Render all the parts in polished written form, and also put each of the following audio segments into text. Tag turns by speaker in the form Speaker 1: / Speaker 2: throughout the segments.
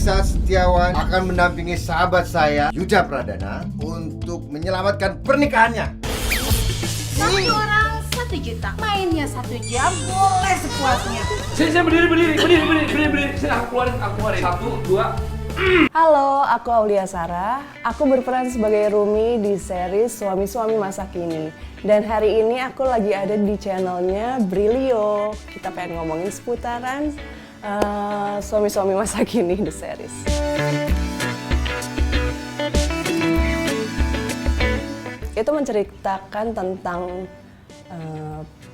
Speaker 1: Risa Setiawan akan mendampingi sahabat saya, Yuda Pradana, untuk menyelamatkan pernikahannya.
Speaker 2: Satu orang 1 juta, mainnya 1 jam, boleh sepuasnya.
Speaker 3: Saya berdiri. Sini aku keluarin. 1, 2.
Speaker 4: Halo, aku Aulia Sarah. Aku berperan sebagai Rumi di series Suami-Suami Masa Kini. Dan hari ini aku lagi ada di channelnya Brilio. Kita pengen ngomongin seputaran Suami-Suami Masa Kini the series. Itu menceritakan tentang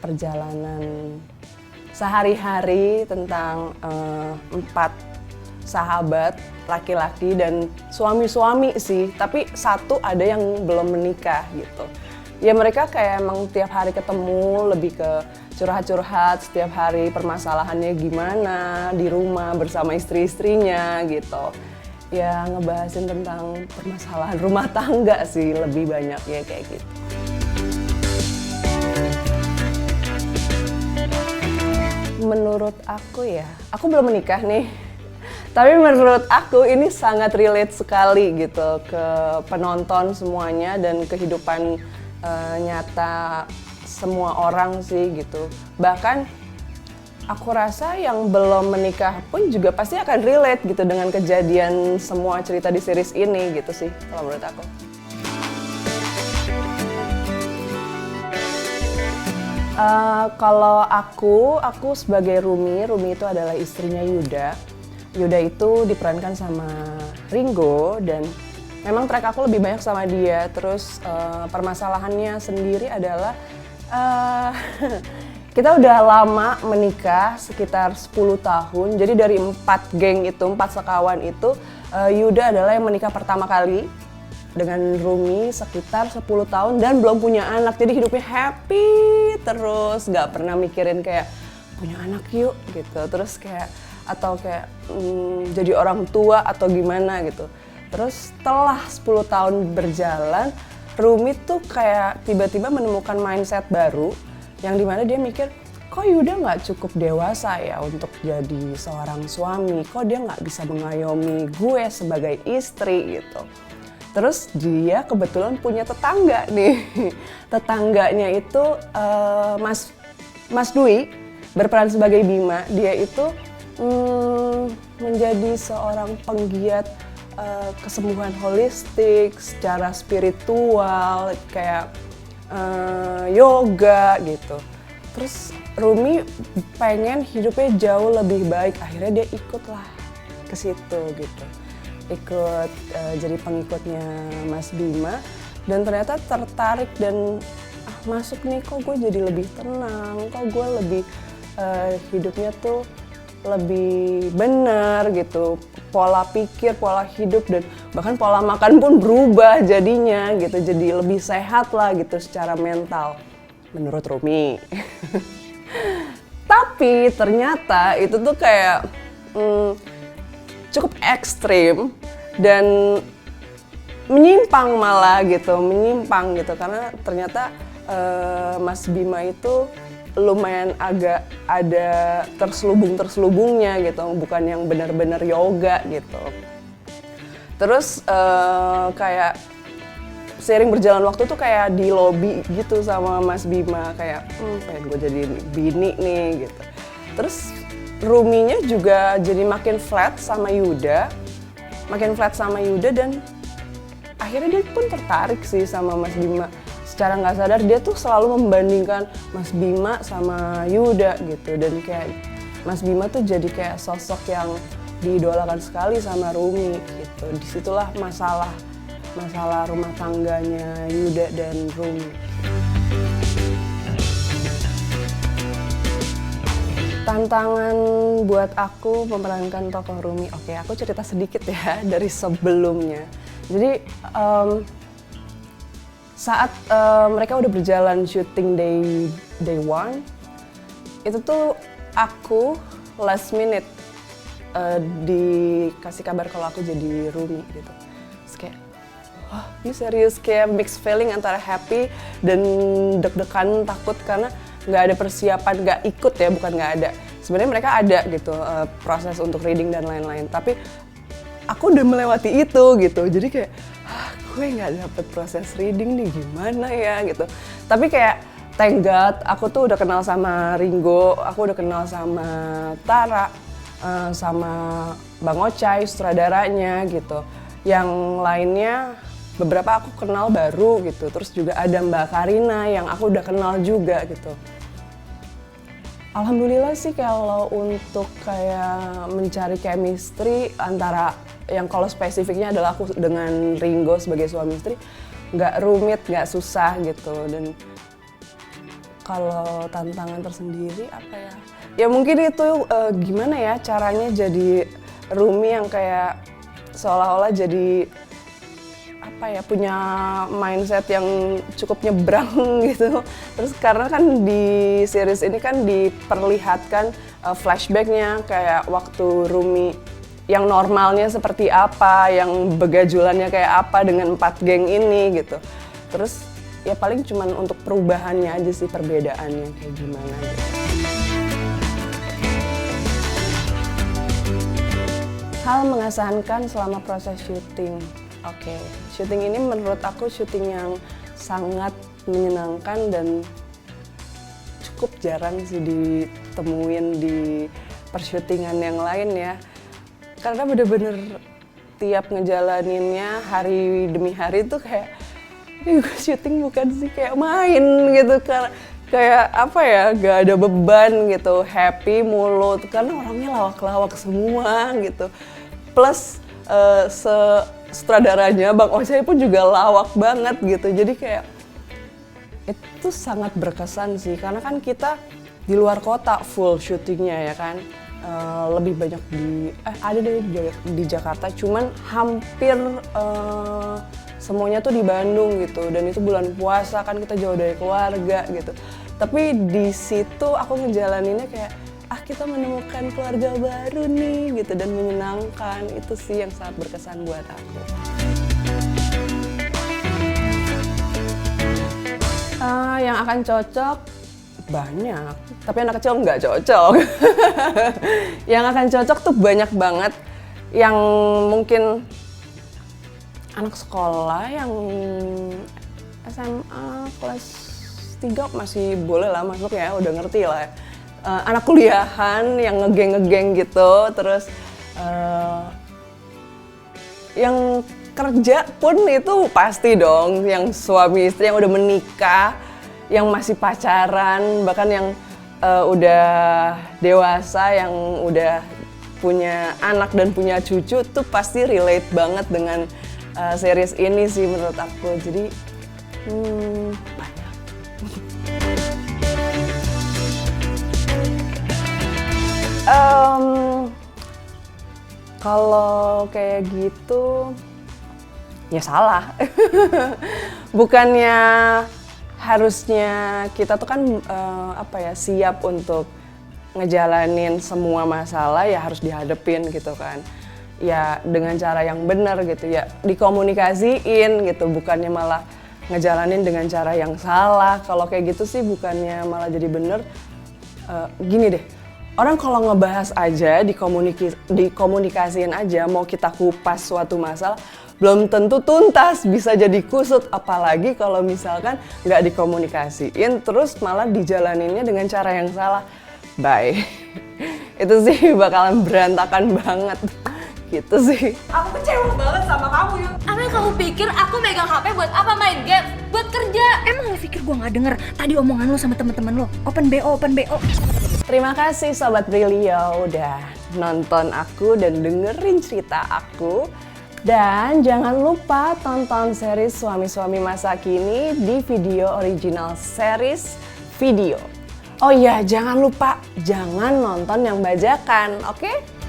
Speaker 4: perjalanan sehari-hari, tentang 4 sahabat laki-laki dan suami-suami sih, tapi satu ada yang belum menikah gitu. Ya mereka kayak emang tiap hari ketemu, lebih ke curhat-curhat setiap hari permasalahannya gimana di rumah bersama istri-istrinya gitu. Ya ngebahasin tentang permasalahan rumah tangga sih lebih banyak ya kayak gitu. Menurut aku ya, aku belum menikah nih. Tapi menurut aku ini sangat relate sekali gitu ke penonton semuanya dan kehidupan nyata semua orang sih gitu. Bahkan aku rasa yang belum menikah pun juga pasti akan relate gitu dengan kejadian semua cerita di series ini gitu sih kalau menurut aku. Kalau aku sebagai Rumi itu adalah istrinya Yuda. Yuda itu diperankan sama Ringo dan memang track aku lebih banyak sama dia. Terus permasalahannya sendiri adalah kita udah lama menikah, sekitar 10 tahun. Jadi dari 4 geng itu, 4 sekawan itu, Yuda adalah yang menikah pertama kali dengan Rumi sekitar 10 tahun dan belum punya anak. Jadi hidupnya happy terus, gak pernah mikirin kayak punya anak yuk gitu. Terus kayak atau kayak jadi orang tua atau gimana gitu. Terus setelah 10 tahun berjalan, Rumi tuh kayak tiba-tiba menemukan mindset baru yang dimana dia mikir, kok Yuda nggak cukup dewasa ya untuk jadi seorang suami, kok dia nggak bisa mengayomi gue sebagai istri gitu. Terus dia kebetulan punya tetangga nih, tetangganya itu Mas Dwi berperan sebagai Bima. Dia itu menjadi seorang penggiat kesembuhan holistik, secara spiritual, kayak yoga gitu. Terus Rumi pengen hidupnya jauh lebih baik, akhirnya dia ikutlah ke situ gitu. Ikut jadi pengikutnya Mas Bima dan ternyata tertarik dan masuk nih, kok gue jadi lebih tenang, kok gue lebih hidupnya tuh lebih benar gitu, pola pikir, pola hidup dan bahkan pola makan pun berubah jadinya gitu, jadi lebih sehat lah gitu secara mental menurut Rumi. Tapi ternyata itu tuh kayak cukup ekstrim dan menyimpang gitu karena ternyata Mas Bima itu lumayan agak ada terselubungnya gitu, bukan yang benar-benar yoga gitu. Terus kayak seiring berjalan waktu tuh kayak di lobby gitu sama Mas Bima, kayak pengen gue jadi bini nih gitu. Terus Ruminya juga jadi makin flat sama Yuda dan akhirnya dia pun tertarik sih sama Mas Bima. Secara nggak sadar dia tuh selalu membandingkan Mas Bima sama Yuda gitu, dan kayak Mas Bima tuh jadi kayak sosok yang diidolakan sekali sama Rumi gitu. Disitulah masalah rumah tangganya Yuda dan Rumi. Tantangan buat aku memerankan tokoh Rumi, oke, aku cerita sedikit ya dari sebelumnya. Jadi saat mereka udah berjalan syuting day one, itu tuh aku last minute dikasih kabar kalau aku jadi Rumi gitu. Terus kayak, wah ini serius, kayak mixed feeling antara happy dan deg-degan, takut karena nggak ada persiapan, nggak ikut ya, bukan nggak ada. Sebenarnya mereka ada gitu proses untuk reading dan lain-lain, tapi aku udah melewati itu gitu. Jadi kayak gue nggak dapet proses reading nih, gimana ya gitu. Tapi kayak thank God aku tuh udah kenal sama Ringo, aku udah kenal sama Tara, sama Bang Ocai sutradaranya gitu. Yang lainnya beberapa aku kenal baru gitu. Terus juga ada Mbak Karina yang aku udah kenal juga gitu. Alhamdulillah sih kalau untuk kayak mencari chemistry antara yang kalau spesifiknya adalah aku dengan Ringo sebagai suami istri, nggak rumit, nggak susah gitu. Dan kalau tantangan tersendiri apa ya? Ya mungkin itu gimana ya caranya jadi Rumi yang kayak seolah-olah jadi apa ya, punya mindset yang cukup nyebrang gitu. Terus karena kan di series ini kan diperlihatkan flashbacknya kayak waktu Rumi yang normalnya seperti apa, yang begajulannya kayak apa dengan 4 geng ini gitu. Terus ya paling cuman untuk perubahannya aja sih, perbedaannya kayak gimana gitu. Hal mengesankan selama proses syuting. Oke, syuting ini menurut aku syuting yang sangat menyenangkan dan cukup jarang sih ditemuin di persyutingan yang lain ya. Karena bener-bener tiap ngejalaninnya hari demi hari tuh kayak, ini gue syuting bukan sih, kayak main gitu. Kayak apa ya, gak ada beban gitu, happy mulu. Karena orangnya lawak-lawak semua gitu. Plus sutradaranya Bang Ocai pun juga lawak banget gitu. Jadi kayak itu sangat berkesan sih, karena kan kita di luar kota full syutingnya ya kan. Lebih banyak ada di Jakarta, cuman hampir semuanya tuh di Bandung gitu. Dan itu bulan puasa kan, kita jauh dari keluarga gitu. Tapi di situ aku ngejalaninnya kayak kita menemukan keluarga baru nih gitu, dan menyenangkan. Itu sih yang sangat berkesan buat aku. Yang akan cocok banyak, tapi anak kecil nggak cocok. Yang akan cocok tuh banyak banget. Yang mungkin anak sekolah yang SMA kelas 3 masih boleh lah masuk ya, udah ngerti lah. Anak kuliahan yang ngegeng gitu, terus yang kerja pun itu pasti dong, yang suami istri yang udah menikah, yang masih pacaran, bahkan yang udah dewasa, yang udah punya anak dan punya cucu tuh pasti relate banget dengan series ini sih menurut aku. Jadi banyak. Kalau kayak gitu ya salah. Bukannya harusnya kita tuh kan siap untuk ngejalanin semua masalah, ya harus dihadepin gitu kan. Ya dengan cara yang benar gitu ya, dikomunikasiin gitu, bukannya malah ngejalanin dengan cara yang salah. Kalau kayak gitu sih bukannya malah jadi bener. Gini deh, orang kalau ngebahas aja, dikomunikasiin aja, mau kita kupas suatu masalah, belum tentu tuntas, bisa jadi kusut. Apalagi kalau misalkan nggak dikomunikasiin, terus malah dijalaninnya dengan cara yang salah. Bye. Itu sih bakalan berantakan banget. Gitu sih.
Speaker 2: Aku kecewa banget sama kamu, Yun.
Speaker 5: Apa yang kamu pikir aku megang HP buat apa? Main game? Buat kerja? Emang lu pikir gua nggak denger tadi omongan lu sama teman-teman lu? Open BO.
Speaker 4: Terima kasih Sobat Brilio udah nonton aku dan dengerin cerita aku. Dan jangan lupa tonton series Suami-Suami Masa Kini di Video Original Series Video. Oh iya, jangan lupa, jangan nonton yang bajakan, oke?